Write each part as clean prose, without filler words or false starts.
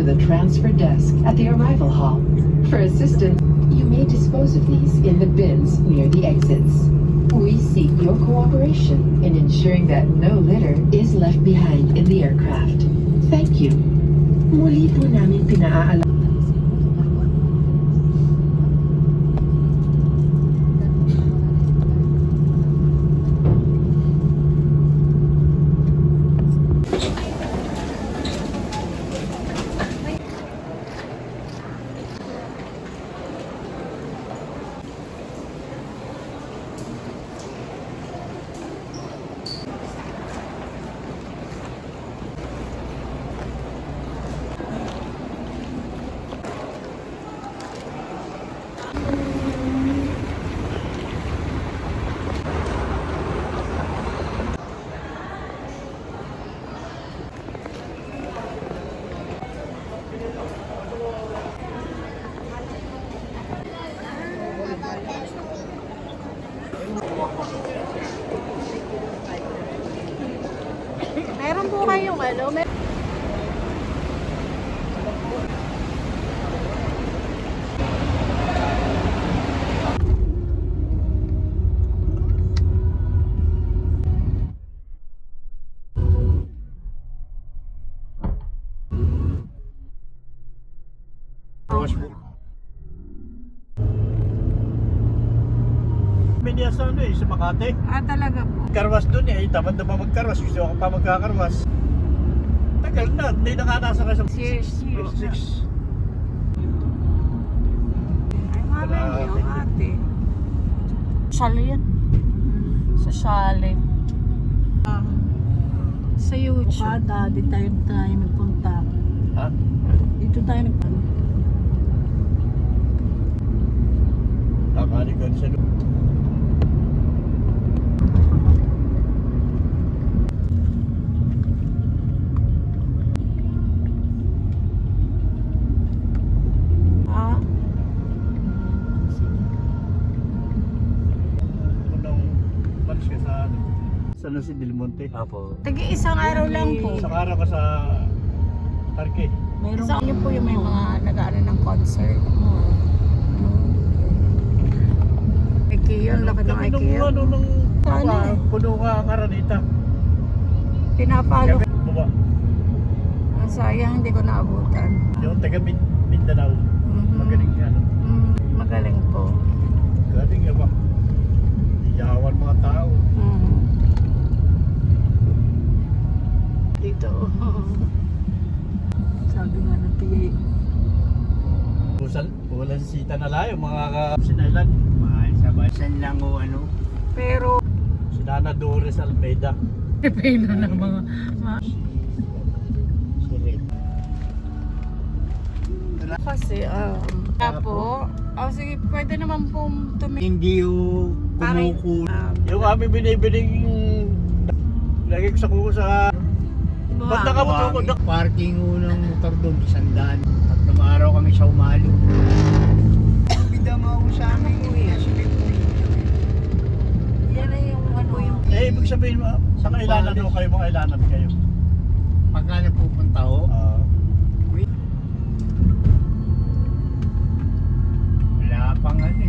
to the transfer desk at the arrival hall. For assistance, you may dispose of these in the bins near the exits. We seek your cooperation in ensuring that no litter is left behind in the aircraft. Thank you. Muli po namin pinaalam. Meron po kayong ano? Media sa ano sa Makati. Talaga po. Karwas doon tamad na ba magkarwas? Gusto ako pa magkakarwas. Tagal na, hindi na nasa ka sa 6 years. 6. Ay, malay niyo, ate. Sali yan. Sa Sali. Sa YouTube. Kada, di tayo nagpunta. Ha? Dito tayo nagpunta. Takali ko sa Sana si Del Monte. Apo. Tagi-isang araw lang po. Isang araw ka sa Parque. Meron Isang yun po yung may mga nag-ano ng concert. IKEA, laki ng Kami IKEA. nung nung Sana eh. puno ka karanita. Pinapalo. Kami baba. Ang sayang, hindi ko naabutan. Yung taga Mindanao. Magaling ka no. Magaling po. Galing ka ba? Iyawan mga tao. Dito. sabi nga ng PA. Walang sita na layo mga sinailan. Mahal sa basan lang o ano. Pero, Si Nana Dores Almeida. depende ng mga... Si Red. Kasi, po. Sige, pwede naman po Hindi yung kumukulo. Yung aming binibining lagi ko sa kuko sa banda ka mo to. Parking unang motor doon, 100. At araw kami sa umalo. Bidama ko sa amin kuya. Yan na yung ano yung... Ibig sabihin mo, sa kailanan mo kayo, mga kailanan kayo. Pagka napupunta ho, wala pang ano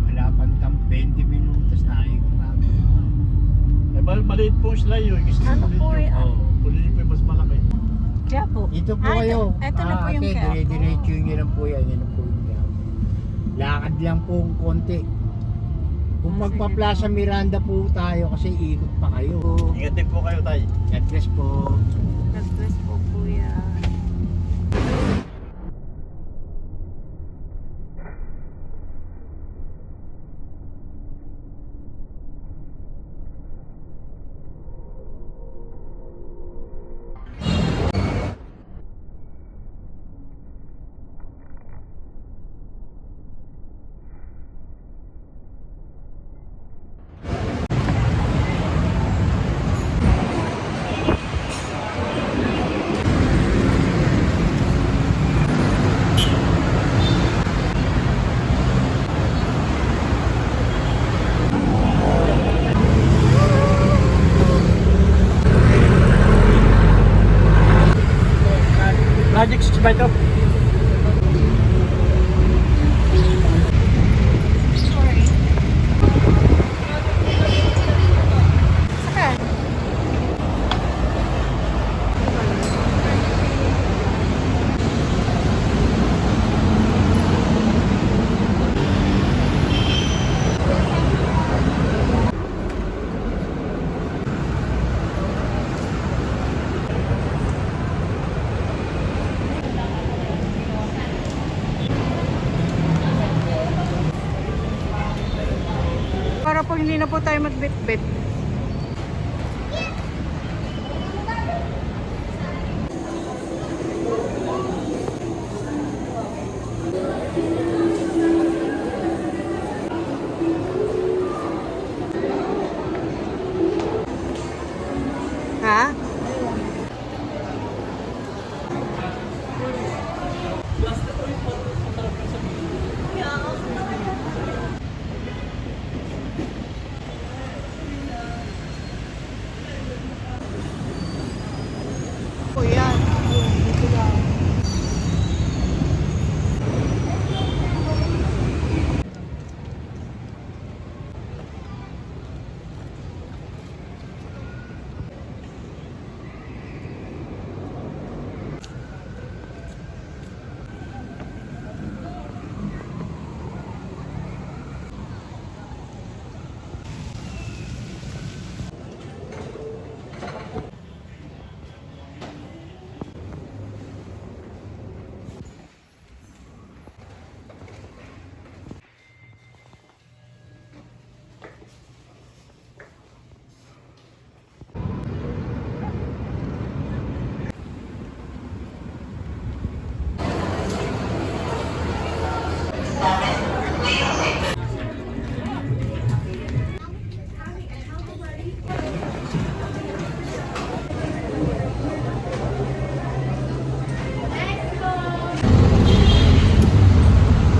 wala pang 20 minutos na ikot namin. Maliit po sila yun. Ano po Pulili po yung mas malaki. Kaya po. Dito po kayo. Ito na po yung ate, Quiapo. dire-diretso nyo lang po yan. Yan po yung Quiapo. Lakad lang po ng konti. Kung magpa-Plaza Miranda po tayo kasi ikot pa kayo. Ingat din po kayo tayo. God bless po. Nag-dress po kuya. sabay ka. Para po hindi na po tayo magbitbit. Ha? Po yan.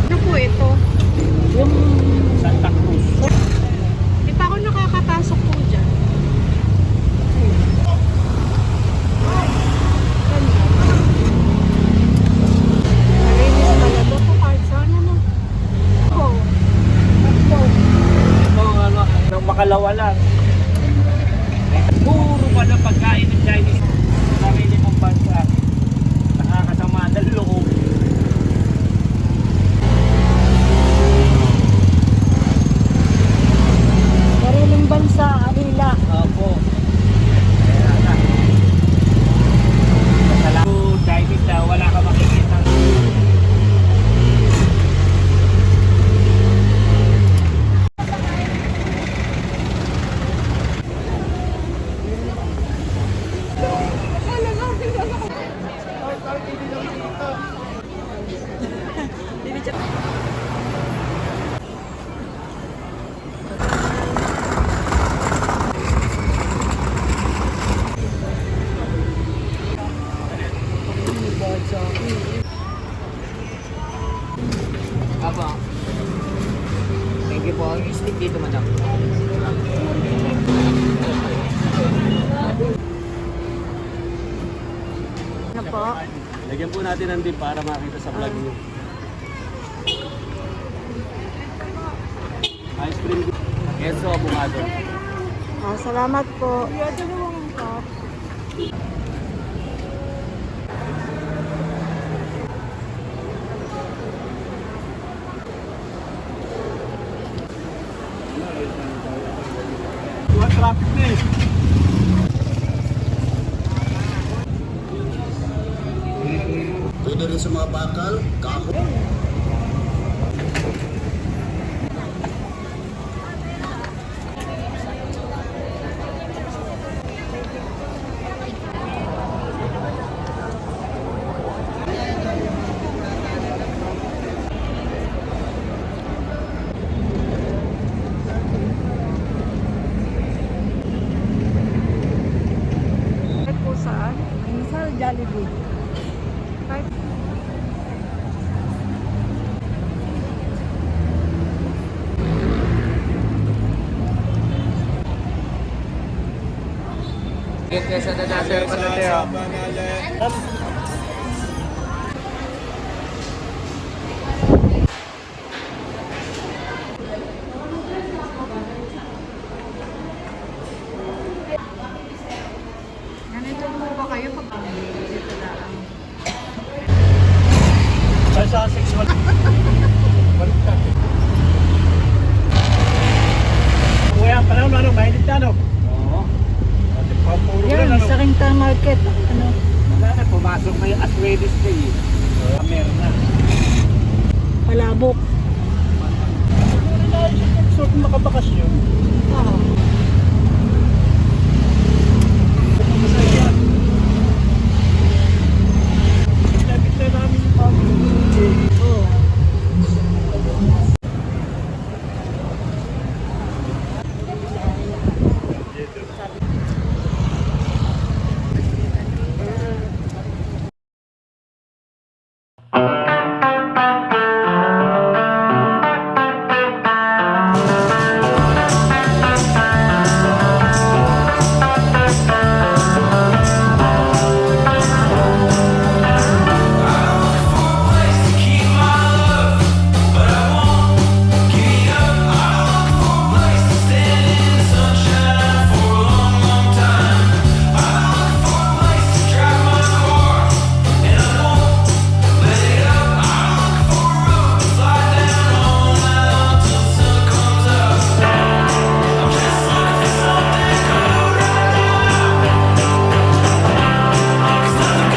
Ano po ito? Santa Cruz. Di pa ako nakakapasok po dyan. Malinis talaga po kahit saan naman. Oh. Ito ano, ng Makalawa lang. Puro pa ng pagkain ng Chinese. Sarili mong bansa. Nakakasama ng loob. Sariling bansa, Arila. Opo. Kaya na. Sa lalo Chinese na wala ka makikita. Apa? Thank you po. Yung stick dito, madam. Ano po? Lagyan po natin ng dip para makita sa vlog niyo. Ice cream. Queso, abogado. Ah, salamat po. What traffic na eh. Pwede rin sa mga bakal, kahoy. Kahit po saan? Minsan, Jollibee. Kahit Kesa na sir, makabakasyon.